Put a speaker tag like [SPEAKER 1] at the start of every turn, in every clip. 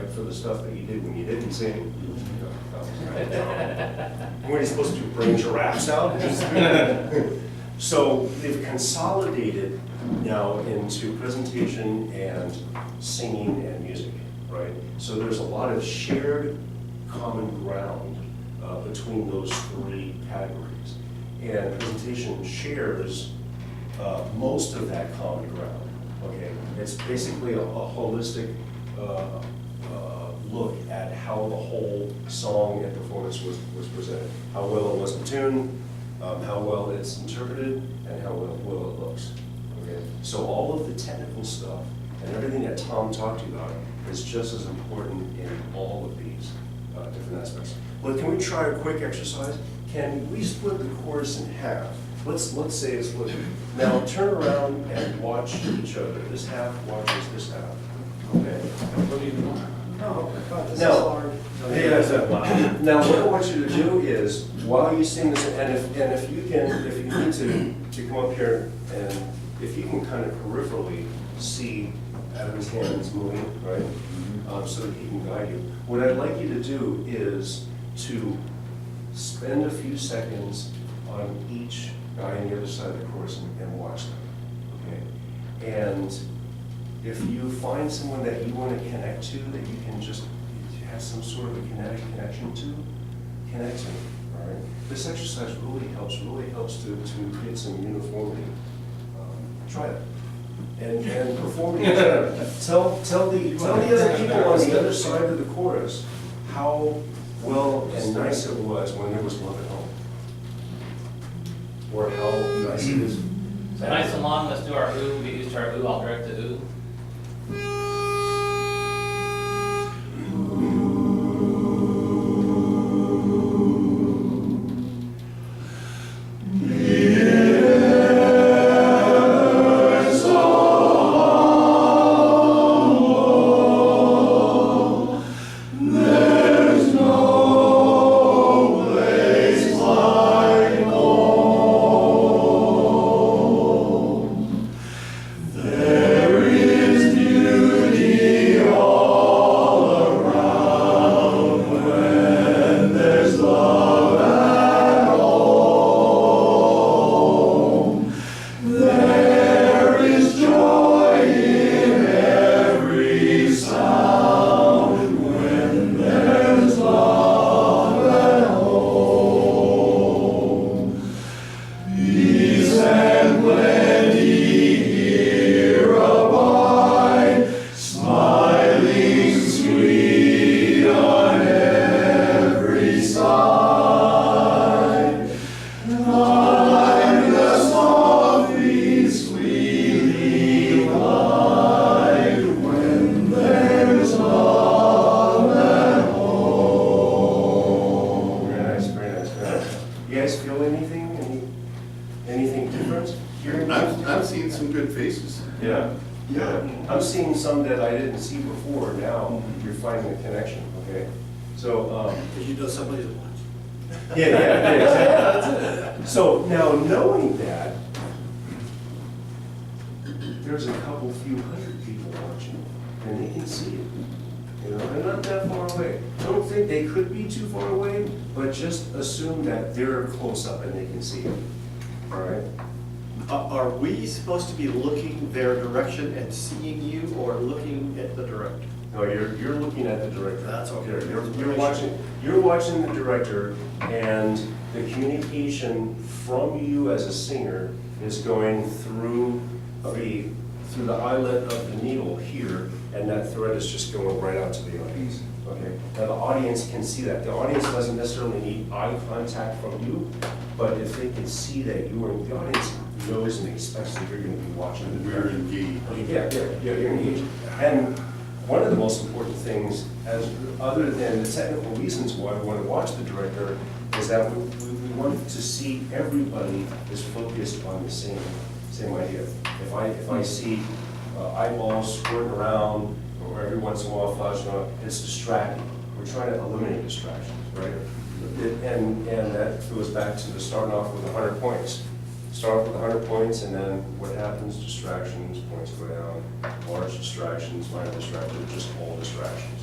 [SPEAKER 1] right, for the stuff that you did when you didn't sing. What are you supposed to do, bring giraffes out? So they've consolidated now into presentation and singing and music, right? So there's a lot of shared common ground between those three categories. And presentation shares most of that common ground, okay? It's basically a holistic look at how the whole song and performance was presented, how well it was tuned, how well it's interpreted, and how well it looks. Okay? So all of the technical stuff and everything that Tom talked to you about is just as important in all of these different aspects. But can we try a quick exercise? Can we split the chorus in half? Let's say it's split. Now turn around and watch each other. This half watches this half. Okay.
[SPEAKER 2] What do you want?
[SPEAKER 3] No, God, this is
[SPEAKER 1] No.
[SPEAKER 3] hard.
[SPEAKER 1] Now, what I want you to do is, while you sing this, and if you need to come up here, and if you can kind of peripherally see Adam's hands moving, right, so that he can guide you. What I'd like you to do is to spend a few seconds on each guy on the other side of the chorus and watch them, okay? And if you find someone that you want to connect to, that you can just have some sort of a kinetic connection to, connect to, all right? This exercise really helps to create some uniformity. Try it. And perform it. Tell the other people on the other side of the chorus how well and nice it was when there was love at home. Or how nice it is.
[SPEAKER 2] So nice and long, let's do our ooh, get used to our ooh, I'll direct the ooh.
[SPEAKER 4] I'm seeing some good faces.
[SPEAKER 1] Yeah. I'm seeing some that I didn't see before. Now you're finding a connection, okay? So,
[SPEAKER 3] Because you know somebody's watching.
[SPEAKER 1] yeah, exactly. So now knowing that, there's a few hundred people watching, and they can see it. You know, they're not that far away. Don't think they could be too far away, but just assume that they're close up and they can see it. All right?
[SPEAKER 5] Are we supposed to be looking their direction and seeing you, or looking at the director?
[SPEAKER 1] No, you're looking at the director.
[SPEAKER 5] That's okay.
[SPEAKER 1] You're watching the director, and the communication from you as a singer is going through the eyelet of the needle here, and that thread is just going right out to the audience. Okay. Now the audience can see that. The audience doesn't necessarily need eye contact from you, but if they can see that you are, the audience knows and expects that you're going to be watching the
[SPEAKER 4] We're
[SPEAKER 1] director.
[SPEAKER 4] engaged.
[SPEAKER 1] Yeah, you're engaged. And one of the most important things, other than the technical reasons why we want to watch the director, is that we want to see everybody is focused on the same idea. If I see eyeballs squirting around, or every once in a while flashing on, it's distracting. We're trying to eliminate distractions, right? And that goes back to the starting off with 100 points. Start off with 100 points, and then what happens? Distractions, points go down, large distractions, minor distractions, just all distractions.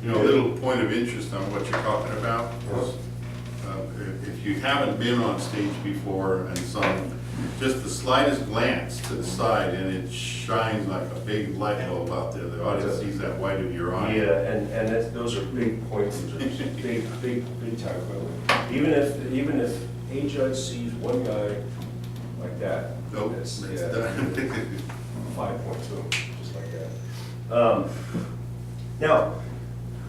[SPEAKER 4] You know, a little point of interest on what you're talking about is, if you haven't been on stage before and sung, just the slightest glance to the side and it shines like a big light bulb out there. The audience sees that white of your eye.
[SPEAKER 1] Yeah, and those are big points, big time. Even if a judge sees one guy like that,
[SPEAKER 4] Nope,
[SPEAKER 1] it's,
[SPEAKER 4] it's
[SPEAKER 1] yeah,
[SPEAKER 4] done.
[SPEAKER 1] 5 points to him, just like that. Now,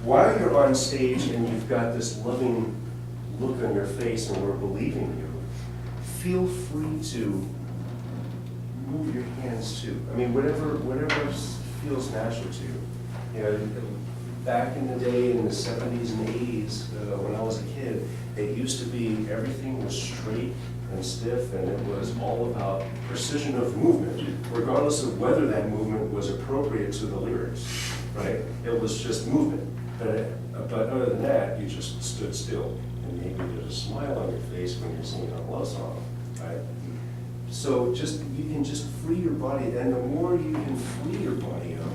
[SPEAKER 1] while you're on stage and you've got this loving look on your face and we're believing you, feel free to move your hands too. I mean, whatever feels natural to you. You know, back in the day in the 70s and 80s, when I was a kid, it used to be everything was straight and stiff, and it was all about precision of movement, regardless of whether that movement was appropriate to the lyrics, right? It was just movement. But other than that, you just stood still, and maybe there's a smile on your face when you're singing a love song, right? So you can just free your body, and the more you can free your body up,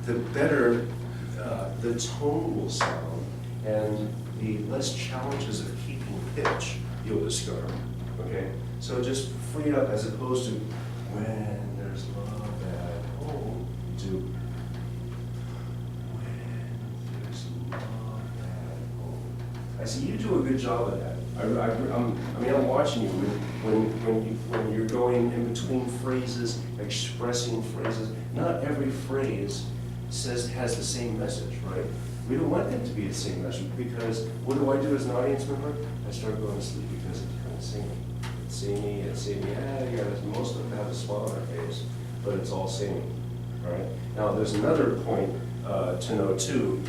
[SPEAKER 1] the better the tone will sound, and the less challenges of keeping pitch you'll discover. Okay, so just free up as opposed to when there's love at home. Do when there's love at home. I see you do a good job of that. I'm watching you when you're going in between phrases, expressing phrases. Not every phrase has the same message, right? We don't want them to be the same message, because what do I do as an audience member? I start going to sleep because it's kind of singing. It's singing, most of them have a smile on their face, but it's all singing, right? Now, there's another point to note too,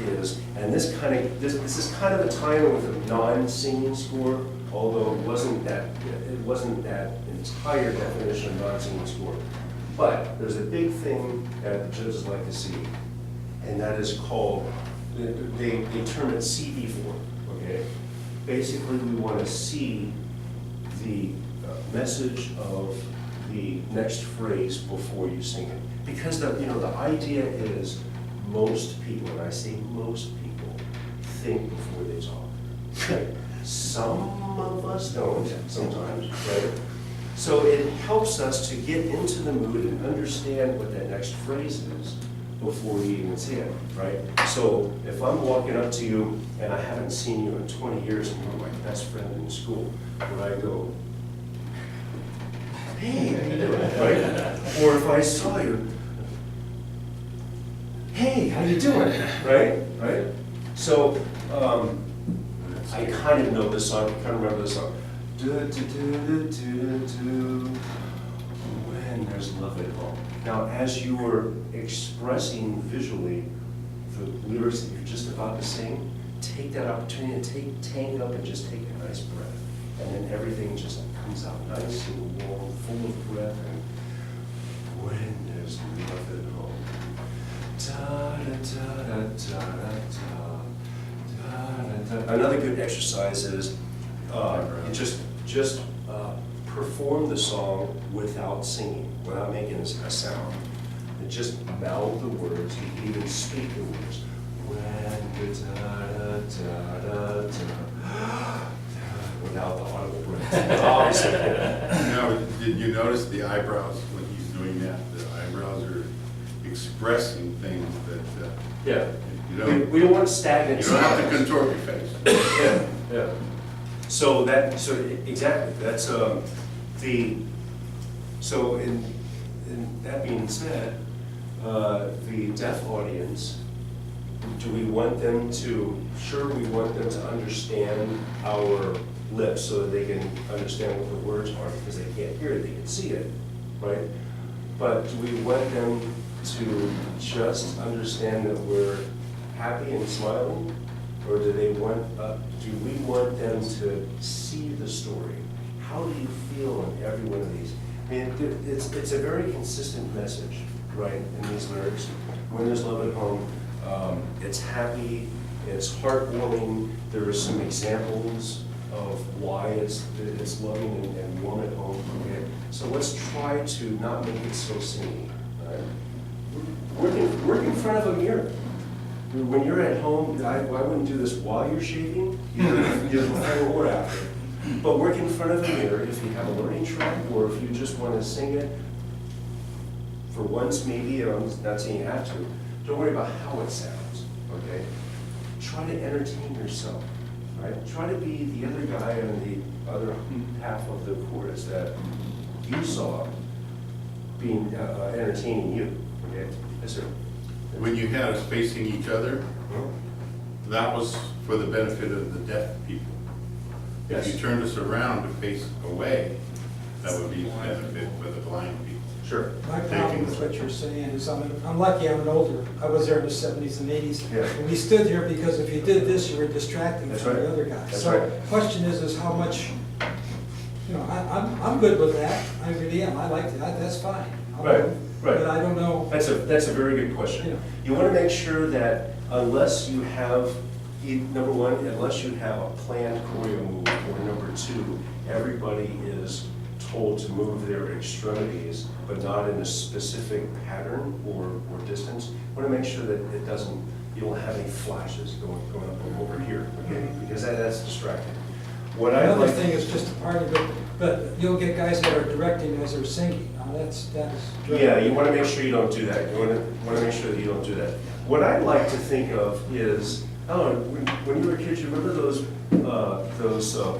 [SPEAKER 1] and this is kind of a tie-in with a non-singing score, although it wasn't that entire definition of non-singing score. But there's a big thing that the judges like to see, and that is called, they term it CV form, okay? Basically, we want to see the message of the next phrase before you sing it. Because the idea is most people, and I say most people, think before they talk. Right? Some of us don't sometimes, right? So it helps us to get into the mood and understand what that next phrase is before we even say it, right? So if I'm walking up to you and I haven't seen you in 20 years and you're my best friend in school, would I go, hey, how you doing, right? Or if I saw you, hey, how you doing, right? So I kind of know this song, I kind of remember this song. When there's love at home. Now, as you were expressing visually the lyrics that you're just about to sing, take that opportunity to tank up and just take a nice breath. And then everything just comes out nice and warm, full of breath, and when there's love at home. Da, da, da, da, da, da, da, da. Another good exercise is you just perform the song without singing, without making a sound. And just mouth the words. You can even speak the words. When the da da da da da, without the audible breath. Obviously.
[SPEAKER 4] Now, did you notice the eyebrows when he's doing that? The eyebrows are expressing things that
[SPEAKER 1] Yeah.
[SPEAKER 4] you don't.
[SPEAKER 1] We don't want stagnant.
[SPEAKER 4] You don't have to
[SPEAKER 1] silence.
[SPEAKER 4] contort your face.
[SPEAKER 1] Yeah. So exactly, that's so in that being said, the deaf audience, do we want them to, sure we want them to understand our lips so that they can understand what the words are, because they can't hear it, they can see it, right? But do we want them to just understand that we're happy and smiling? Or do we want them to see the story? How do you feel in every one of these? I mean, it's a very consistent message, right, in these lyrics. When there's love at home, it's happy, it's heartwarming. There are some examples of why it's loving and warm at home. Okay? So let's try to not make it so singy. Right? Work in front of a mirror. when you're at home, I wouldn't do this while you're shaving, either before or after. But work in front of a mirror if you have a learning track, or if you just want to sing it for once maybe, and I'm not saying you have to, don't worry about how it sounds, okay? Try to entertain yourself, right? Try to be the other guy on the other half of the chorus that you saw being, entertaining you, okay? Yes, sir.
[SPEAKER 4] When you had us facing each other, that was for the benefit of the deaf people. If
[SPEAKER 1] Yes.
[SPEAKER 4] you turned us around to face away, that would be a benefit for the blind people.
[SPEAKER 1] Sure.
[SPEAKER 3] My problem with what you're saying is I'm lucky I'm an older. I was there in the 70s and 80s.
[SPEAKER 1] Yeah.
[SPEAKER 3] And we stood here because if you did this, you were distracting
[SPEAKER 1] That's
[SPEAKER 3] from
[SPEAKER 1] right.
[SPEAKER 3] the other guy.
[SPEAKER 1] That's
[SPEAKER 3] So
[SPEAKER 1] right.
[SPEAKER 3] question is how much, I'm good with that. I really am. I like that. That's fine. I'll
[SPEAKER 1] Right,
[SPEAKER 3] move.
[SPEAKER 1] right.
[SPEAKER 3] But I don't know.
[SPEAKER 1] That's a very good question.
[SPEAKER 3] Yeah.
[SPEAKER 1] You want to make sure that unless you have, number one, unless you have a planned choreo move, or number two, everybody is told to move their extremities, but not in a specific pattern or distance. You want to make sure that it doesn't, you don't have any flashes going up and over here, okay? Because that's distracting. What I
[SPEAKER 3] Another
[SPEAKER 1] like.
[SPEAKER 3] thing is just a party, but you'll get guys that are directing as they're singing. Now that is.
[SPEAKER 1] Yeah, you want to make sure you don't do that. You want to make sure that you don't do that. What I'd like to think of is, I don't know, when you were kids, you remember those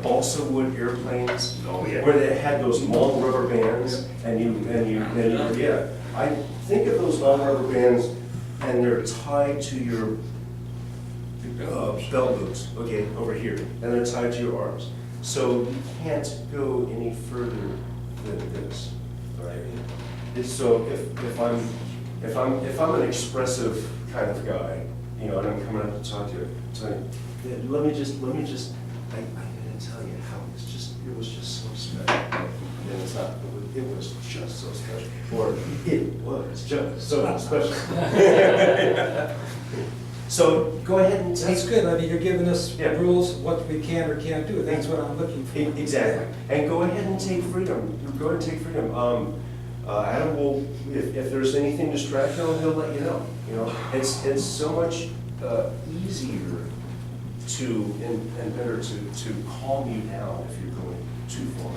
[SPEAKER 1] balsa wood airplanes?
[SPEAKER 4] Oh, yeah.
[SPEAKER 1] Where they had those long rubber bands, and yeah. I think of those long rubber bands, and they're tied to your belt loops, okay, over here, and they're tied to your arms. So you can't go any further than this, right? So if I'm an expressive kind of guy, you know, and I'm coming up to talk to you, let me just, I gotta tell you how it was just so special. And it's not, it was just so special, or it was just so special. So go ahead and take.
[SPEAKER 3] That's good. I mean, you're giving us
[SPEAKER 1] Yeah.
[SPEAKER 3] rules, what we can or can't do. That's what I'm looking for.
[SPEAKER 1] Exactly, and go ahead and take freedom, go ahead and take freedom. Adam will, if there's anything distracting, he'll let you know. You know, it's so much easier to, and better to calm you down if you're going too far.